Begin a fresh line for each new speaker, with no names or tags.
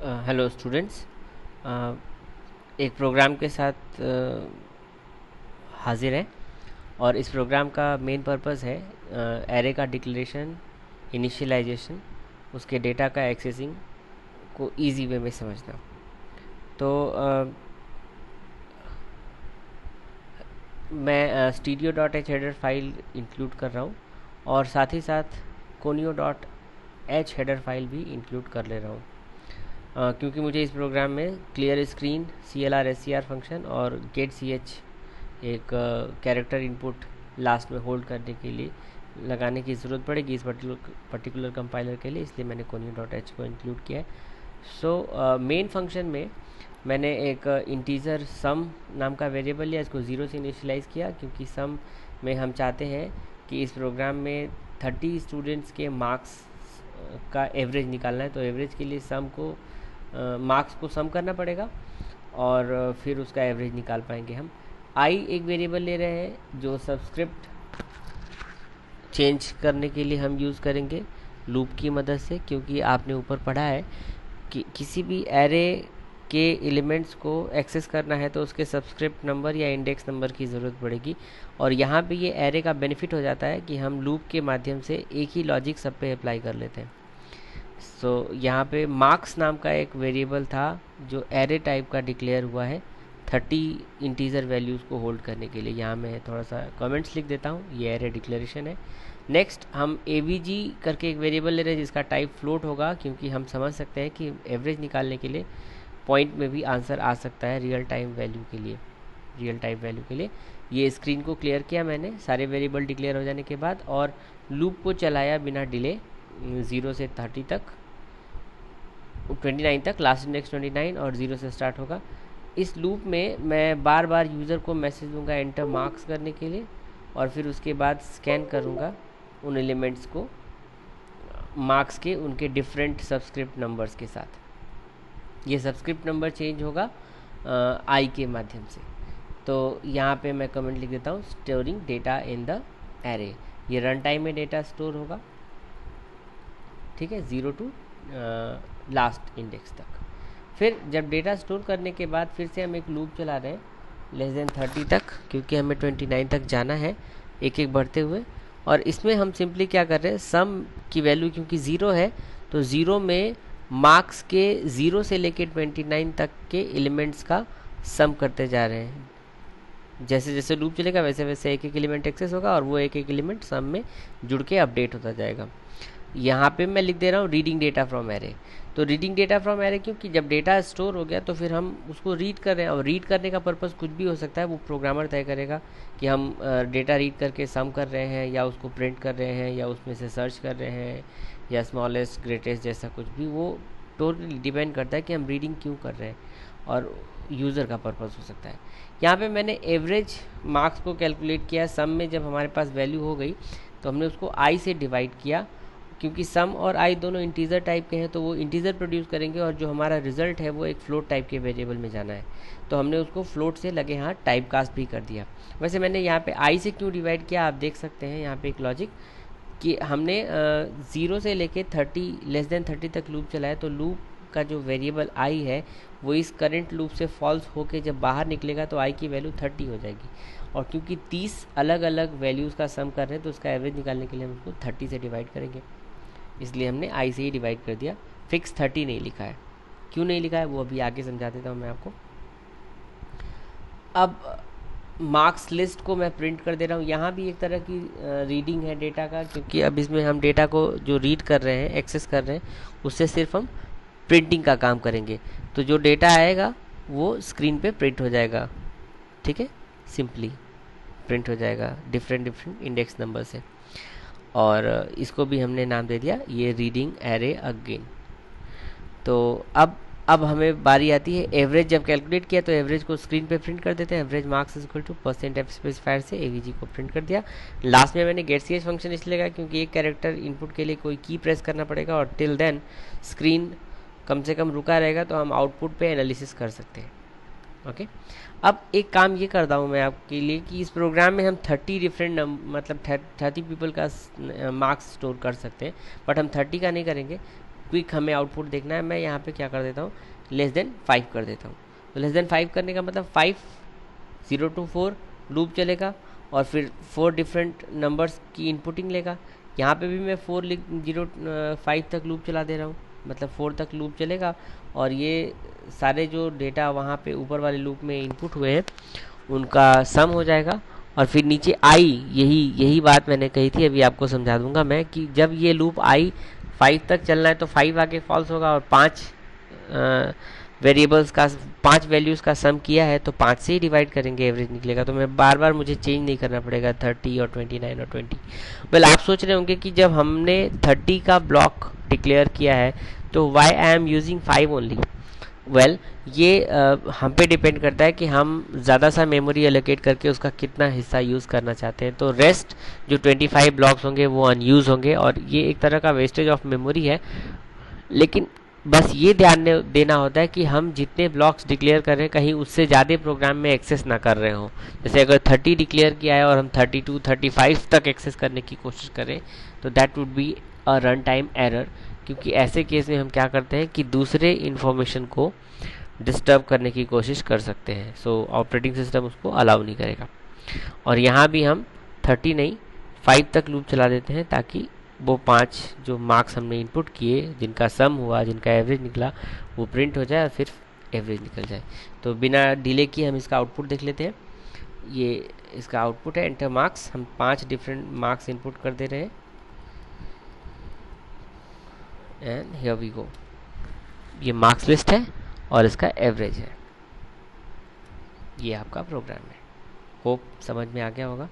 Hello students. एक programme के साथ हाजिर है और इस प्रोग्राम का मेन पर्पस है एरे का डिक्लेरेशन, इनिशियलाइजेशन, उसके डेटा का एक्सेसिंग को इजी वे में समझना। तो मैं stereo dot H header file include कर रहा हूँ और साथ ही साथ conio dot H header file भी इंक्लूड कर ले रहा हूँ, क्योंकि मुझे इस प्रोग्राम में clear screen, CLR SCR function और गेट CH एक कैरेक्टर इनपुट लास्ट में होल्ड करने के लिए लगाने की ज़रूरत पड़ेगी इस पर्टिकुलर कंपाइलर के लिए, इसलिए मैंने कोनियो डॉट एच को इंक्लूड किया है। सो मेन फंक्शन में मैंने एक इंटीजर सम नाम का वेरिएबल लिया, इसको 0 से इनिशियलाइज़ किया क्योंकि सम में हम चाहते हैं कि इस प्रोग्राम में 30 स्टूडेंट्स के मार्क्स का एवरेज निकालना है। तो एवरेज के लिए सम को मार्क्स को सम करना पड़ेगा और फिर उसका एवरेज निकाल पाएंगे हम। आई एक वेरिएबल ले रहे हैं जो सब्सक्रिप्ट चेंज करने के लिए हम यूज़ करेंगे लूप की मदद से, क्योंकि आपने ऊपर पढ़ा है कि किसी भी एरे के एलिमेंट्स को एक्सेस करना है तो उसके सब्सक्रिप्ट नंबर या इंडेक्स नंबर की ज़रूरत पड़ेगी। और यहाँ पे ये एरे का बेनिफिट हो जाता है कि हम लूप के माध्यम से एक ही लॉजिक सब पे अप्लाई कर लेते हैं। यहाँ पे मार्क्स नाम का एक वेरिएबल था जो एरे टाइप का डिक्लेयर हुआ है 30 इंटीजर वैल्यूज़ को होल्ड करने के लिए। यहाँ मैं थोड़ा सा कमेंट्स लिख देता हूँ, ये एरे डिक्लेरेशन है। नेक्स्ट हम AVG करके एक वेरिएबल ले रहे हैं जिसका टाइप फ्लोट होगा, क्योंकि हम समझ सकते हैं कि एवरेज निकालने के लिए पॉइंट में भी आंसर आ सकता है रियल टाइम वैल्यू के लिए। ये स्क्रीन को क्लियर किया मैंने सारे वेरिएबल डिक्लेयर हो जाने के बाद और लूप को चलाया बिना डिले 0 से 30 तक, 29 तक, लास्ट इंडेक्स 29 और 0 से स्टार्ट होगा। इस लूप में मैं बार बार यूज़र को मैसेज दूंगा एंटर मार्क्स करने के लिए और फिर उसके बाद स्कैन करूंगा उन एलिमेंट्स को मार्क्स के उनके डिफरेंट सब्सक्रिप्ट नंबर्स के साथ। ये सब्सक्रिप्ट नंबर चेंज होगा आई के माध्यम से। तो यहाँ पे मैं कमेंट लिख देता हूँ storing data in the array. ये रन टाइम में डेटा स्टोर होगा, ठीक है, 0 टू लास्ट इंडेक्स तक। फिर जब डेटा स्टोर करने के बाद फिर से हम एक लूप चला रहे हैं लेस देन 30 तक, क्योंकि हमें 29 तक जाना है एक एक बढ़ते हुए। और इसमें हम सिंपली क्या कर रहे हैं, सम की वैल्यू क्योंकि 0 है तो 0 में मार्क्स के 0 से लेके 29 तक के एलिमेंट्स का सम करते जा रहे हैं। जैसे जैसे लूप चलेगा वैसे वैसे एक एक एलिमेंट एक्सेस होगा और वो एक एक एलिमेंट सम में जुड़ के अपडेट होता जाएगा। यहाँ पे मैं लिख दे रहा हूँ रीडिंग डेटा फ्रॉम एरे। तो रीडिंग डेटा फ्रॉम एरे क्योंकि जब डेटा स्टोर हो गया तो फिर हम उसको रीड कर रहे हैं, और रीड करने का पर्पज़ कुछ भी हो सकता है, वो प्रोग्रामर तय करेगा कि हम डेटा रीड करके सम कर रहे हैं या उसको प्रिंट कर रहे हैं या उसमें से सर्च कर रहे हैं या स्मॉलेस्ट ग्रेटेस्ट जैसा कुछ भी, वो टोटली डिपेंड करता है कि हम रीडिंग क्यों कर रहे हैं और यूज़र का पर्पज़ हो सकता है। यहाँ पे मैंने एवरेज मार्क्स को कैलकुलेट किया। सम में जब हमारे पास वैल्यू हो गई तो हमने उसको आई से डिवाइड किया, क्योंकि सम और आई दोनों इंटीजर टाइप के हैं तो वो इंटीजर प्रोड्यूस करेंगे और जो हमारा रिजल्ट है वो एक फ्लोट टाइप के वेरिएबल में जाना है, तो हमने उसको फ्लोट से लगे हाथ टाइप कास्ट भी कर दिया। वैसे मैंने यहाँ पे आई से क्यों डिवाइड किया आप देख सकते हैं यहाँ पे एक लॉजिक कि हमने 0 से लेके 30 लेस देन 30 तक लूप चलाया, तो लूप का जो वेरिएबल आई है वो इस करंट लूप से फॉल्स होके जब बाहर निकलेगा तो आई की वैल्यू 30 हो जाएगी। और क्योंकि 30 अलग अलग वैल्यूज़ का सम कर रहे हैं तो उसका एवरेज निकालने के लिए हम उसको 30 से डिवाइड करेंगे, इसलिए हमने आई से ही डिवाइड कर दिया। फिक्स 30 नहीं लिखा है। क्यों नहीं लिखा है वो अभी आगे समझा देता हूँ मैं आपको। अब मार्क्स लिस्ट को मैं प्रिंट कर दे रहा हूँ। यहाँ भी एक तरह की रीडिंग है डेटा का, क्योंकि अब इसमें हम डेटा को जो रीड कर रहे हैं, एक्सेस कर रहे हैं, उससे सिर्फ हम प्रिंटिंग का काम करेंगे। तो जो डेटा आएगा वो स्क्रीन पे प्रिंट हो जाएगा, ठीक है, सिंपली प्रिंट हो जाएगा डिफरेंट इंडेक्स नंबर से। और इसको भी हमने नाम दे दिया ये रीडिंग एरे अगेन। तो अब हमें बारी आती है एवरेज। जब कैलकुलेट किया तो एवरेज को स्क्रीन पे प्रिंट कर देते हैं। Average marks is equal to %f specifier से AVG को प्रिंट कर दिया। लास्ट में मैंने गेट CH फंक्शन इसलिए लगा क्योंकि एक कैरेक्टर इनपुट के लिए कोई की प्रेस करना पड़ेगा और टिल देन स्क्रीन कम से कम रुका रहेगा तो हम आउटपुट पे एनालिसिस कर सकते हैं। ओके, अब एक काम ये करता हूँ मैं आपके लिए कि इस प्रोग्राम में हम 30 डिफरेंट मतलब 30 पीपल का मार्क्स स्टोर कर सकते हैं, बट हम 30 का नहीं करेंगे, क्विक हमें आउटपुट देखना है, मैं यहाँ पे क्या कर देता हूँ, लेस देन 5 कर देता हूँ। तो लेस देन 5 करने का मतलब 5 0 to 4 लूप चलेगा और फिर 4 डिफरेंट नंबर्स की इनपुटिंग लेगा। यहाँ पे भी मैं 5 तक लूप चला दे रहा हूँ, मतलब 4 तक लूप चलेगा और ये सारे जो डेटा वहाँ पे ऊपर वाले लूप में इनपुट हुए हैं उनका सम हो जाएगा। और फिर नीचे आई, यही बात मैंने कही थी, अभी आपको समझा दूंगा मैं, कि जब ये लूप आई 5 तक चलना है तो 5 आगे फॉल्स होगा, और 5 वेरिएबल्स का 5 वैल्यूज़ का सम किया है तो 5 से ही डिवाइड करेंगे, एवरेज निकलेगा। तो मैं बार बार मुझे चेंज नहीं करना पड़ेगा 30 और 29 और 20। वेल, आप सोच रहे होंगे कि जब हमने 30 का ब्लॉक डिक्लेयर किया है तो why I am using 5 only. Well, ये हम पे डिपेंड करता है कि हम ज़्यादा सा मेमोरी एलोकेट करके उसका कितना हिस्सा यूज़ करना चाहते हैं। तो रेस्ट जो 25 ब्लॉक्स होंगे वो अनयूज होंगे और ये एक तरह का वेस्टेज ऑफ मेमोरी है। लेकिन बस ये ध्यान देना होता है कि हम जितने ब्लॉक्स डिक्लेयर कर रहे हैं कहीं उससे ज़्यादा प्रोग्राम में एक्सेस ना कर रहे हों। जैसे अगर 30 डिक्लेयर किया है और हम 32 35 तक एक्सेस करने की कोशिश करें तो that would be a run time error, क्योंकि ऐसे केस में हम क्या करते हैं कि दूसरे इन्फॉर्मेशन को डिस्टर्ब करने की कोशिश कर सकते हैं। सो ऑपरेटिंग सिस्टम उसको अलाउ नहीं करेगा। और यहाँ भी हम 30 नहीं 5 तक लूप चला देते हैं ताकि वो 5 जो मार्क्स हमने इनपुट किए, जिनका सम हुआ, जिनका एवरेज निकला, वो प्रिंट हो जाए और फिर एवरेज निकल जाए। तो बिना डिले किए हम इसका आउटपुट देख लेते हैं। ये इसका आउटपुट है एंटर मार्क्स। हम 5 डिफरेंट मार्क्स इनपुट कर दे रहे हैं एंड हियर वी गो। ये मार्क्स लिस्ट है और इसका एवरेज है। ये आपका प्रोग्राम है। होप समझ में आ गया होगा।